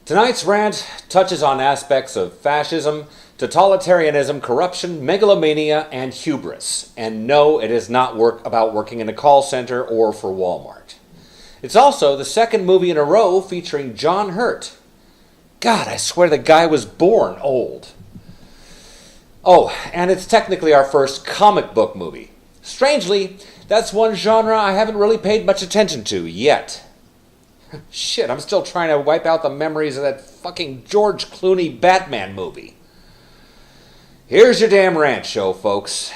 Tonight's rant touches on aspects of fascism, totalitarianism, corruption, megalomania, and hubris. And no, it is not about working in a call center or for Walmart. It's also the second movie in a row featuring John Hurt. God, I swear the guy was born old. Oh, and it's technically our first comic book movie. Strangely, that's one genre I haven't really paid much attention to yet. Shit, I'm still trying to wipe out the memories of that fucking George Clooney Batman movie. Here's your damn rant show, folks.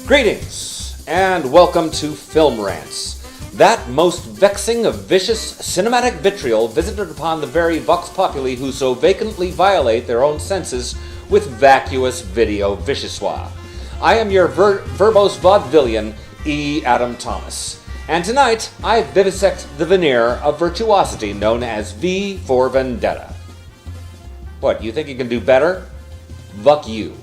Greetings, and welcome to Film Rants, that most vexing of vicious cinematic vitriol visited upon the very vox populi who so vacantly violate their own senses with vacuous video vichyssoise. I am your verbose vaudevillian, E. Adam Thomas, and tonight I vivisect the veneer of virtuosity known as V for Vendetta. What, you think you can do better? Fuck you.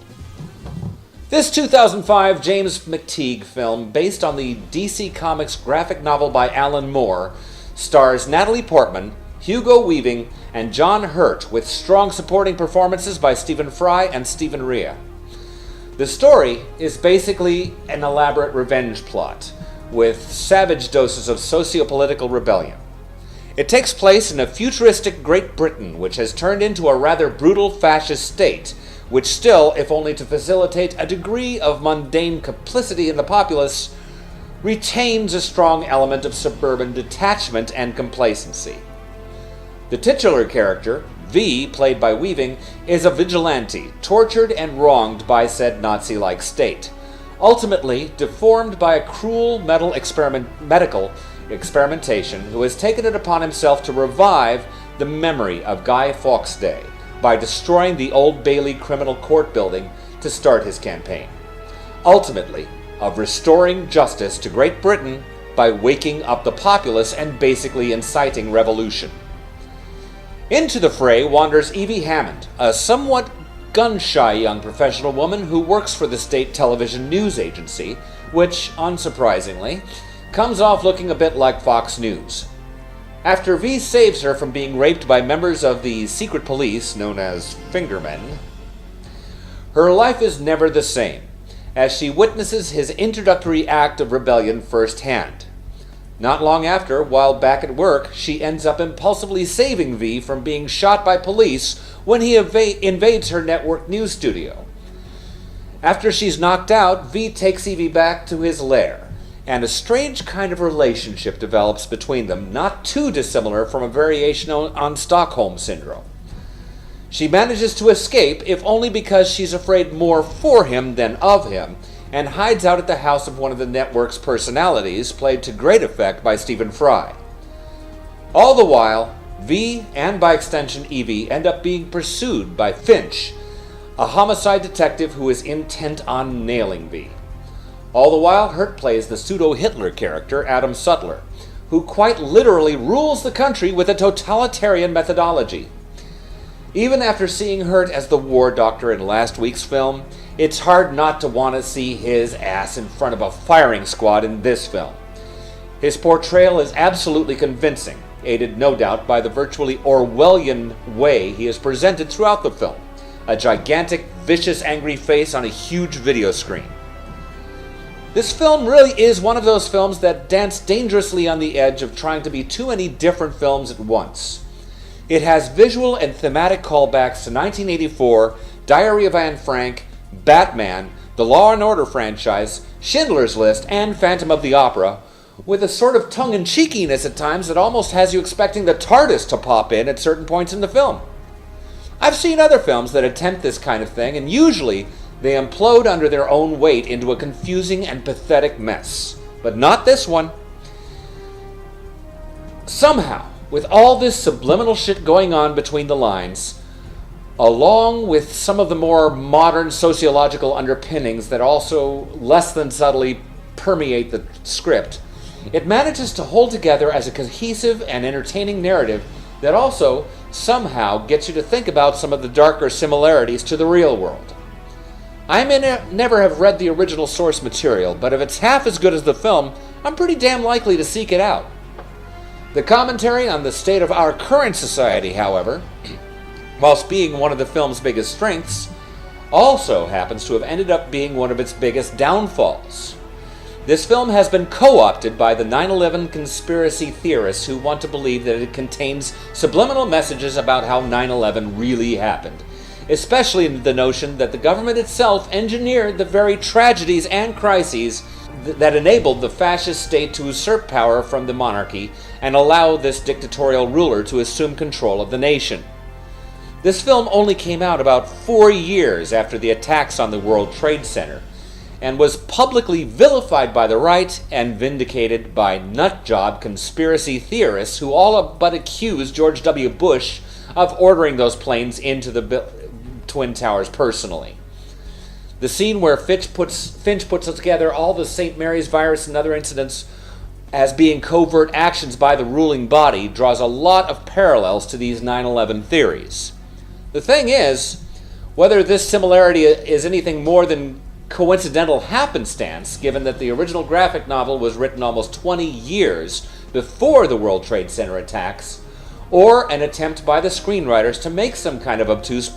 This 2005 James McTeague film, based on the DC Comics graphic novel by Alan Moore, stars Natalie Portman, Hugo Weaving, and John Hurt, with strong supporting performances by Stephen Fry and Stephen Rea. The story is basically an elaborate revenge plot, with savage doses of socio-political rebellion. It takes place in a futuristic Great Britain, which has turned into a rather brutal fascist state, which still, if only to facilitate a degree of mundane complicity in the populace, retains a strong element of suburban detachment and complacency. The titular character, V, played by Weaving, is a vigilante, tortured and wronged by said Nazi-like state, ultimately deformed by a cruel medical experimentation who has taken it upon himself to revive the memory of Guy Fawkes Day by destroying the Old Bailey Criminal Court building to start his campaign. Ultimately, of restoring justice to Great Britain by waking up the populace and basically inciting revolution. Into the fray wanders Evie Hammond, a somewhat gun-shy young professional woman who works for the state television news agency, which, unsurprisingly, comes off looking a bit like Fox News. After V saves her from being raped by members of the secret police known as Fingermen, her life is never the same, as she witnesses his introductory act of rebellion firsthand. Not long after, while back at work, she ends up impulsively saving V from being shot by police when he invades her network news studio. After she's knocked out, V takes Evie back to his lair, and a strange kind of relationship develops between them, not too dissimilar from a variation on Stockholm Syndrome. She manages to escape, if only because she's afraid more for him than of him, and hides out at the house of one of the network's personalities, played to great effect by Stephen Fry. All the while, V, and by extension Evie, end up being pursued by Finch, a homicide detective who is intent on nailing V. All the while, Hurt plays the pseudo-Hitler character, Adam Sutler, who quite literally rules the country with a totalitarian methodology. Even after seeing Hurt as the war doctor in last week's film, it's hard not to want to see his ass in front of a firing squad in this film. His portrayal is absolutely convincing, aided no doubt by the virtually Orwellian way he is presented throughout the film, a gigantic, vicious, angry face on a huge video screen. This film really is one of those films that dance dangerously on the edge of trying to be too many different films at once. It has visual and thematic callbacks to 1984, Diary of Anne Frank, Batman, the Law and Order franchise, Schindler's List, and Phantom of the Opera, with a sort of tongue-in-cheekiness at times that almost has you expecting the TARDIS to pop in at certain points in the film. I've seen other films that attempt this kind of thing, and usually they implode under their own weight into a confusing and pathetic mess. But not this one. Somehow, with all this subliminal shit going on between the lines, along with some of the more modern sociological underpinnings that also less than subtly permeate the script, it manages to hold together as a cohesive and entertaining narrative that also somehow gets you to think about some of the darker similarities to the real world. I may never have read the original source material, but if it's half as good as the film, I'm pretty damn likely to seek it out. The commentary on the state of our current society, however, whilst being one of the film's biggest strengths, also happens to have ended up being one of its biggest downfalls. This film has been co-opted by the 9/11 conspiracy theorists who want to believe that it contains subliminal messages about how 9/11 really happened, especially the notion that the government itself engineered the very tragedies and crises that enabled the fascist state to usurp power from the monarchy and allow this dictatorial ruler to assume control of the nation. This film only came out about 4 years after the attacks on the World Trade Center, and was publicly vilified by the right and vindicated by nutjob conspiracy theorists who all but accused George W. Bush of ordering those planes into the Twin Towers personally. The scene where Finch puts together all the St. Mary's virus and other incidents as being covert actions by the ruling body draws a lot of parallels to these 9/11 theories. The thing is, whether this similarity is anything more than coincidental happenstance, given that the original graphic novel was written almost 20 years before the World Trade Center attacks, or an attempt by the screenwriters to make some kind of obtuse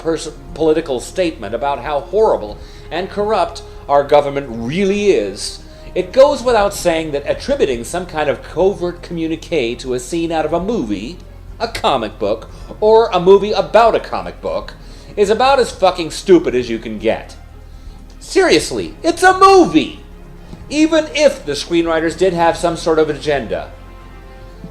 political statement about how horrible and corrupt our government really is, it goes without saying that attributing some kind of covert communique to a scene out of a movie, a comic book, or a movie about a comic book is about as fucking stupid as you can get. Seriously, it's a movie! Even if the screenwriters did have some sort of agenda.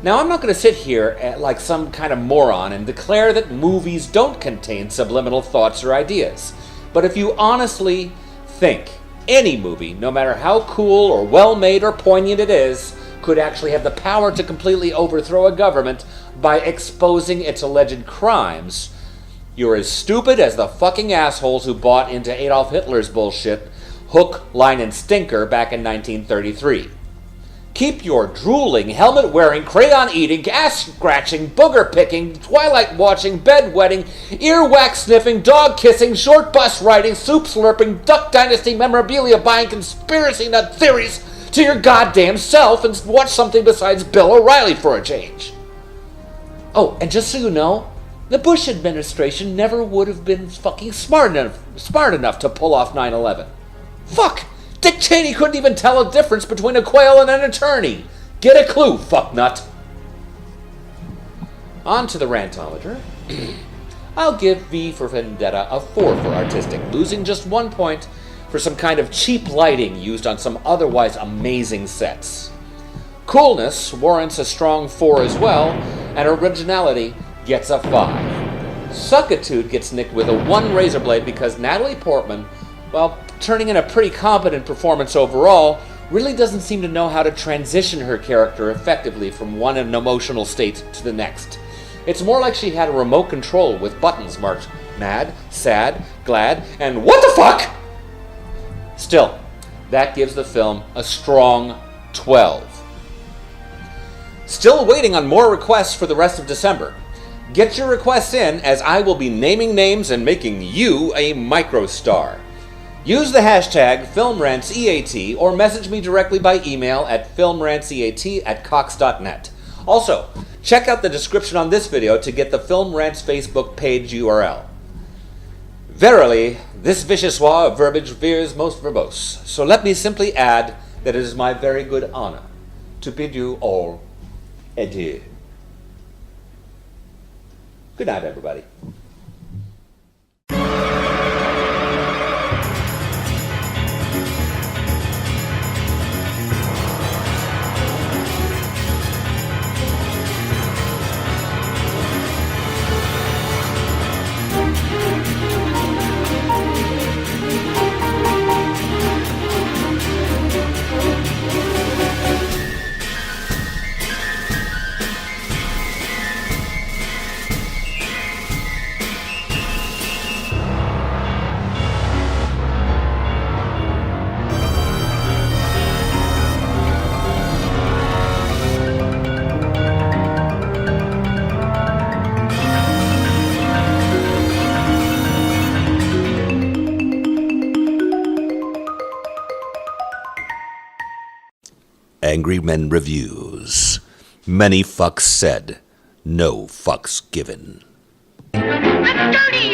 Now, I'm not going to sit here like some kind of moron and declare that movies don't contain subliminal thoughts or ideas. But if you honestly think any movie, no matter how cool or well-made or poignant it is, could actually have the power to completely overthrow a government by exposing its alleged crimes, you're as stupid as the fucking assholes who bought into Adolf Hitler's bullshit, hook, line, and stinker back in 1933. Keep your drooling, helmet-wearing, crayon-eating, ass-scratching, booger-picking, twilight-watching, bed-wetting, earwax-sniffing, dog-kissing, short-bus-riding, soup-slurping, Duck Dynasty memorabilia-buying conspiracy nut theories to your goddamn self and watch something besides Bill O'Reilly for a change. Oh, and just so you know, the Bush administration never would have been fucking smart enough to pull off 9/11. Fuck! Dick Cheney couldn't even tell a difference between a quail and an attorney. Get a clue, fucknut. On to the rantometer. I'll give V for Vendetta a 4 for artistic, losing just 1 point for some kind of cheap lighting used on some otherwise amazing sets. Coolness warrants a strong 4 as well, and originality gets a 5. Suckitude gets nicked with a 1 razor blade because Natalie Portman, while turning in a pretty competent performance overall, really doesn't seem to know how to transition her character effectively from one emotional state to the next. It's more like she had a remote control with buttons marked mad, sad, glad, and what the fuck? Still, that gives the film a strong 12. Still waiting on more requests for the rest of December. Get your requests in, as I will be naming names and making you a microstar. Use the hashtag FilmRantsEAT or message me directly by email at filmrantseat@cox.net. Also, check out the description on this video to get the Film Rants Facebook page URL. Verily, this vichyssoise of verbiage veers most verbose, so let me simply add that it is my very good honor to bid you all adieu. Good night, everybody. Angry Men Reviews. Many fucks said, no fucks given. I'm dirty!